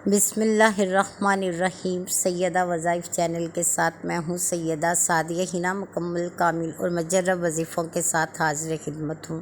بسم اللہ الرحمن الرحیم۔ سیدہ وظائف چینل کے ساتھ میں ہوں سیدہ سعدیہ ہنا، مکمل کامل اور مجرب وظیفوں کے ساتھ حاضر خدمت ہوں۔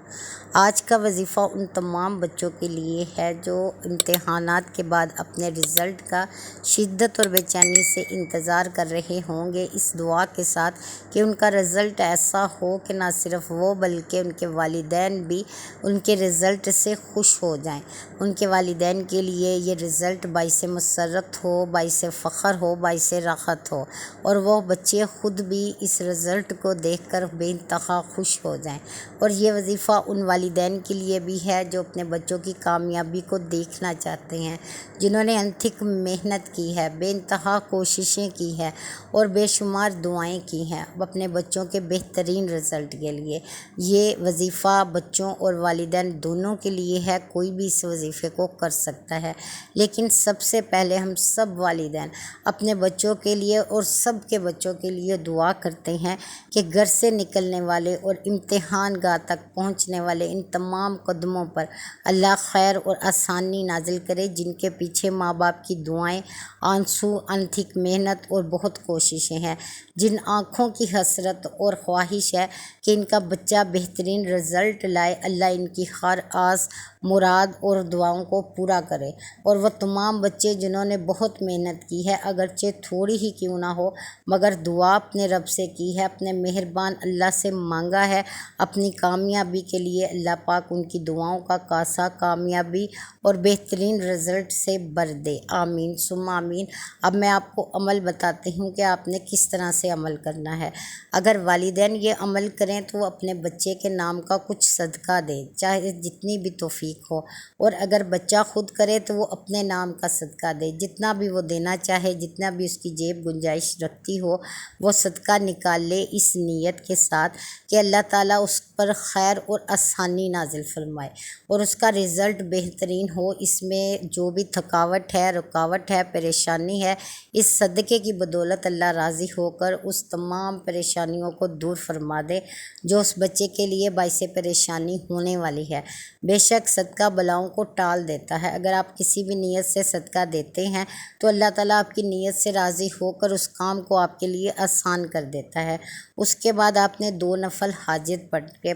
آج کا وظیفہ ان تمام بچوں کے لیے ہے جو امتحانات کے بعد اپنے رزلٹ کا شدت اور بے چینی سے انتظار کر رہے ہوں گے، اس دعا کے ساتھ کہ ان کا رزلٹ ایسا ہو کہ نہ صرف وہ بلکہ ان کے والدین بھی ان کے رزلٹ سے خوش ہو جائیں۔ ان کے والدین کے لیے یہ رزلٹ باعث مسرت ہو، باعث فخر ہو، باعث راحت ہو، اور وہ بچے خود بھی اس رزلٹ کو دیکھ کر بے انتہا خوش ہو جائیں۔ اور یہ وظیفہ ان والدین کے لیے بھی ہے جو اپنے بچوں کی کامیابی کو دیکھنا چاہتے ہیں، جنہوں نے انتھک محنت کی ہے، بے انتہا کوششیں کی ہیں اور بے شمار دعائیں کی ہیں اپنے بچوں کے بہترین رزلٹ کے لیے۔ یہ وظیفہ بچوں اور والدین دونوں کے لیے ہے، کوئی بھی اس وظیفے کو کر سکتا ہے، لیکن سب سے پہلے ہم سب والدین اپنے بچوں کے لیے اور سب کے بچوں کے لیے دعا کرتے ہیں کہ گھر سے نکلنے والے اور امتحان گاہ تک پہنچنے والے ان تمام قدموں پر اللہ خیر اور آسانی نازل کرے، جن کے پیچھے ماں باپ کی دعائیں، آنسو، انتھک محنت اور بہت کوششیں ہیں، جن آنکھوں کی حسرت اور خواہش ہے کہ ان کا بچہ بہترین رزلٹ لائے۔ اللہ ان کی ہر آس، مراد اور دعاؤں کو پورا کرے، اور وہ تمام بچے جنہوں نے بہت محنت کی ہے، اگرچہ تھوڑی ہی کیوں نہ ہو، مگر دعا اپنے رب سے کی ہے، اپنے مہربان اللہ سے مانگا ہے اپنی کامیابی کے لیے، اللہ پاک ان کی دعاؤں کا کاسہ کامیابی اور بہترین رزلٹ سے بھر دے، آمین ثم آمین۔ اب میں آپ کو عمل بتاتی ہوں کہ آپ نے کس طرح سے عمل کرنا ہے۔ اگر والدین یہ عمل کریں تو وہ اپنے بچے کے نام کا کچھ صدقہ دیں، چاہے جتنی بھی توفیق ہو، اور اگر بچہ خود کرے تو وہ اپنے نام کا صدقہ دے، جتنا بھی وہ دینا چاہے، جتنا بھی اس کی جیب گنجائش رکھتی ہو، وہ صدقہ نکال لے اس نیت کے ساتھ کہ اللہ تعالیٰ اس پر خیر اور آسانی نازل فرمائے اور اس کا رزلٹ بہترین ہو۔ اس میں جو بھی تھکاوٹ ہے، رکاوٹ ہے، پریشانی ہے، اس صدقے کی بدولت اللہ راضی ہو کر اس تمام پریشانیوں کو دور فرما دے جو اس بچے کے لیے باعث پریشانی ہونے والی ہے۔ بے شک صدقہ بلاؤں کو ٹال دیتا ہے۔ اگر آپ کسی بھی نیت سے صدقہ دیتے ہیں تو اللہ تعالیٰ آپ کی نیت سے راضی ہو کر اس کام کو آپ کے لیے آسان کر دیتا ہے۔ اس کے بعد آپ نے 2 نفل حاجت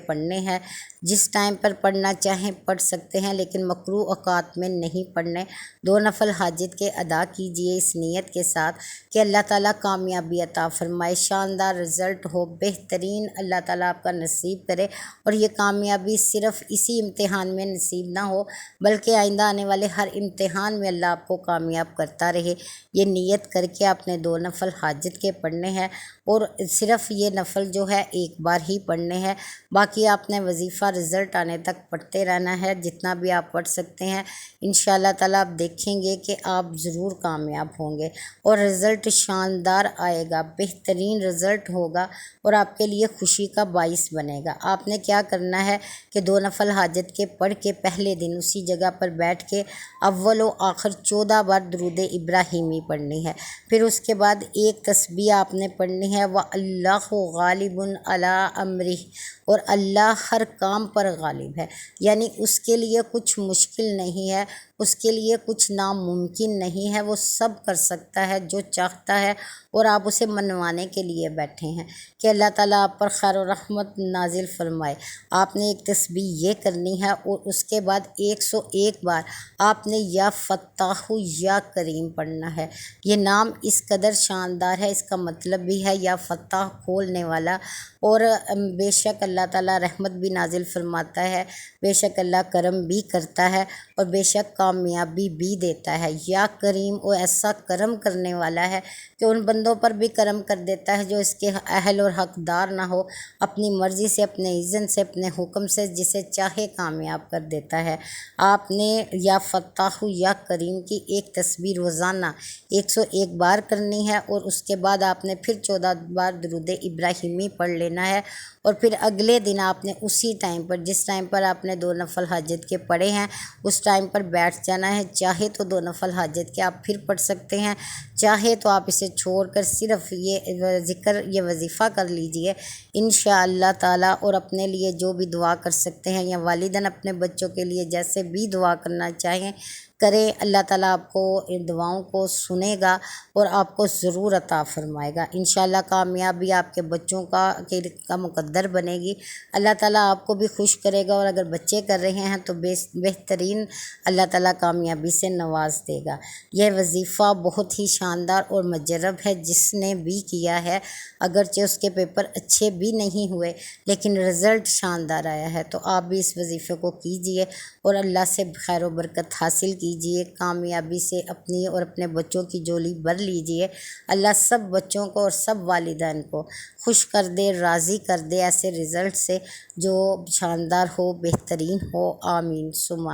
پڑھنے ہیں، جس ٹائم پر پڑھنا چاہیں پڑھ سکتے ہیں، لیکن مکروہ اوقات میں نہیں پڑھنے۔ 2 نفل حاجت کے ادا کیجئے اس نیت کے ساتھ کہ اللہ تعالیٰ کامیابی عطا فرمائے، شاندار رزلٹ ہو، بہترین اللہ تعالیٰ آپ کا نصیب کرے، اور یہ کامیابی صرف اسی امتحان میں نصیب نہ ہو بلکہ آئندہ آنے والے ہر امتحان میں اللہ آپ کو کامیاب کرتا رہے۔ یہ نیت کر کے آپ نے 2 نفل حاجت کے پڑھنے ہیں، اور صرف یہ نفل جو ہے ایک بار ہی پڑھنے ہیں، باقی آپ نے وظیفہ رزلٹ آنے تک پڑھتے رہنا ہے، جتنا بھی آپ پڑھ سکتے ہیں۔ انشاءاللہ تعالیٰ آپ دیکھیں گے کہ آپ ضرور کامیاب ہوں گے اور رزلٹ شاندار آئے گا، بہترین رزلٹ ہوگا اور آپ کے لیے خوشی کا باعث بنے گا۔ آپ نے کیا کرنا ہے کہ 2 نفل حاجت کے پڑھ کے پہلے دن اسی جگہ پر بیٹھ کے اول و آخر 14 بار درود ابراہیمی پڑھنی ہے، پھر اس کے بعد ایک تسبیح آپ نے پڑھنی ہے، وَاللَّهُ غَالِبٌ عَلَىٰ أَمْرِهِ، اور اللہ ہر کام پر غالب ہے، یعنی اس کے لیے کچھ مشکل نہیں ہے، اس کے لیے کچھ ناممکن نہیں ہے، وہ سب کر سکتا ہے جو چاہتا ہے، اور آپ اسے منوانے کے لیے بیٹھے ہیں کہ اللہ تعالیٰ آپ پر خیر و رحمت نازل فرمائے۔ آپ نے ایک تسبیح یہ کرنی ہے، اور اس کے بعد 101 بار آپ نے یا فتاح یا کریم پڑھنا ہے۔ یہ نام اس قدر شاندار ہے، اس کا مطلب بھی ہے یا فتح کھولنے والا، اور بے شک اللہ تعالیٰ رحمت بھی نازل فرماتا ہے، بے شک اللہ کرم بھی کرتا ہے، اور بے شک کامیابی بھی دیتا ہے۔ یا کریم وہ ایسا کرم کرنے والا ہے کہ ان بندوں پر بھی کرم کر دیتا ہے جو اس کے اہل اور حقدار نہ ہو، اپنی مرضی سے، اپنے اذن سے، اپنے حکم سے جسے چاہے کامیاب کر دیتا ہے۔ آپ نے یا فتاح یا کریم کی ایک تسبیح روزانہ 101 بار کرنی ہے، اور اس کے بعد آپ نے پھر 14 بار درود ابراہیمی پڑھ لینا ہے، اور پھر اگلے دن آپ نے اسی ٹائم پر، جس ٹائم پر آپ نے 2 نفل حاجت کے پڑھے ہیں اس ٹائم پر بیٹھ جانا ہے۔ چاہے تو 2 نفل حاجت کے آپ پھر پڑھ سکتے ہیں، چاہے تو آپ اسے چھوڑ کر صرف یہ ذکر، یہ وظیفہ کر لیجئے انشاءاللہ تعالیٰ، اور اپنے لیے جو بھی دعا کر سکتے ہیں، یا والدین اپنے بچوں کے لیے جیسے بھی دعا کرنا چاہیں کریں، اللہ تعالیٰ آپ کو ان دعاؤں کو سنے گا اور آپ کو ضرور عطا فرمائے گا۔ انشاءاللہ کامیابی آپ کے بچوں کا مقدر بنے گی۔ اللہ تعالیٰ آپ کو بھی خوش کرے گا، اور اگر بچے کر رہے ہیں تو بہترین اللہ تعالیٰ کامیابی سے نواز دے گا۔ یہ وظیفہ بہت ہی شاندار اور مجرب ہے، جس نے بھی کیا ہے اگرچہ اس کے پیپر اچھے بھی نہیں ہوئے لیکن رزلٹ شاندار آیا ہے، تو آپ بھی اس وظیفے کو کیجئے اور اللہ سے خیر و برکت حاصل کیجئے، کامیابی سے اپنی اور اپنے بچوں کی جولی بھر لیجئے۔ اللہ سب بچوں کو اور سب والدین کو خوش کر دے، راضی کر دے ایسے رزلٹ سے جو شاندار ہو، بہترین ہو۔ آمین ثم